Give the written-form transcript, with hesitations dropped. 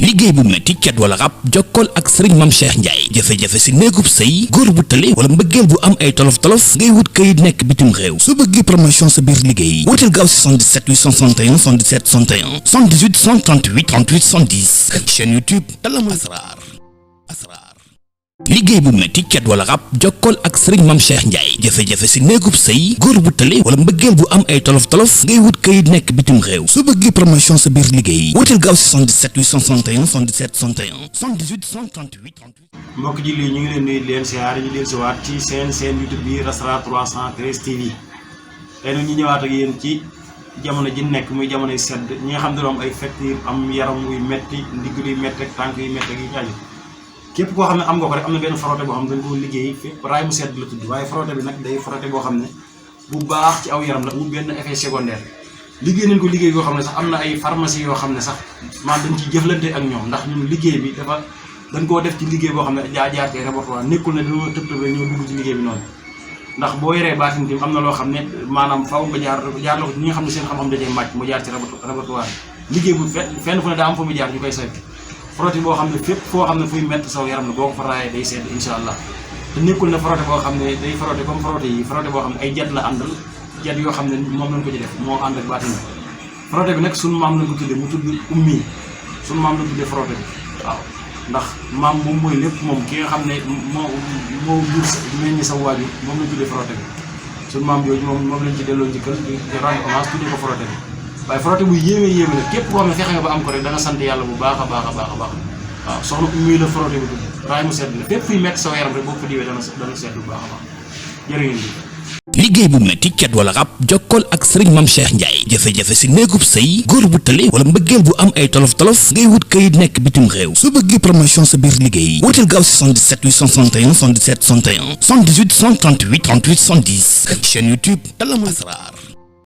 liggéey bu metti cat wala rab jokkool ak Serigne Mame Cheikh Ndiaye jafe-jafe si néegub sëy góor bu tële wala mbëggeel bu am ay tolof-tolof ngay wut këyit nekk bitim réew su bëggee promotion sa biir liggéey wuteel gaaw si 77 861 77 61 78 138 38 110 chaîne YouTube Talamul Asrar liggéey bu metti cat wala rab jokkool ak Serigne Mame Cheikh Ndiaye jafe-jafe si néegub sëy góor bu tële wala mbëggeel bu am ay tolof-tolof ngay wut këyit nekk bitim réew su bëggee promotion sa biir liggéey wuteel gaaw si 77 861 77 61 78 138 38 mbokk ji lii ñu ngi leen nuyu di leen siyaare ñu leen si waat ci seen YouTube bi Asrar 313 TV tey nag ñu ñëwaat ak yéen ci jamono ji nekk muy jamonoy sedd ñi nga xam ne am ay facture am yaram muy metti ndigg luy metti ak tànk yu metti ak yi caaju képp koo xam ne am nga ko rek am na benn frotté boo xam ne dañ ko liggéey fépp raay mu sedd la tudd waaye frotté bi nag day frotté boo xam ne bu baax ci aw yaram la amul benn effet secondaire liggéey nañ ko liggéey boo xam ne sax am na ay pharmacie yoo xam ne sax maanaam dañ ciy jëflante ak ñoom ndax ñun liggéey bi dañ koo def ci liggéey boo xam ne jaar ci laboratoire nekkul ne dañoo tëb rek ñoo dugg ci liggéey bi noonu ndax boo yoree baatin tim am na loo xam ne maanaam faw nga jaar la ko ñi nga xam ne seen xam-xam dajee màcc mu jaar ci laboratoire liggéey bu fenn fu ne daa am fa mu jaar ñu koy saytu frotté boo xam ne fépp foo xam ne fuy mett saw yaram la boo ko fa raayee day sedd insha allah te nekkul ne frotté boo xam ne day frotté comme frotté yi frotté boo xam ne ay jet la àndal jet yoo xam ne moom lañ ko ci def moo ànd ak baatin frotté bi nag suñu maam lañ ko tuddee mu tudd ummi suñu maam lañ tuddee frotté bi waaw ndax maam moom mooy lépp moom ki nga xam ne moo jur meññ sa waajur moom lañ tuddee frotté bi suñu maam yooyu moom lañ ci delloo njëkkal di rendre hommage tuddee ko frotté bi waaye frotté bu yéeme la képp koo xam ne fexe nga ba am ko rek da nga sant yàlla bu baax a baax waaw soxna ummi la frotté bi tudd raay mu sedd la fépp fuy metti sa yaram rek boo ko diwee dana sedd bu baax a baax jërë ngeen liggéey bu metti cat wala rab jokkool ak Serigne Mame Cheikh Ndiaye jafe-jafe si néegub sëy góor bu tële wala mbëggeel bu am ay tolof-tolof ngay wut këyit nekk bitim réew su bëggee promotion sa biir liggéey wuteel gaaw si 77 861 77 61 78 138 38 110 chaîne YouTube Talamul Asrar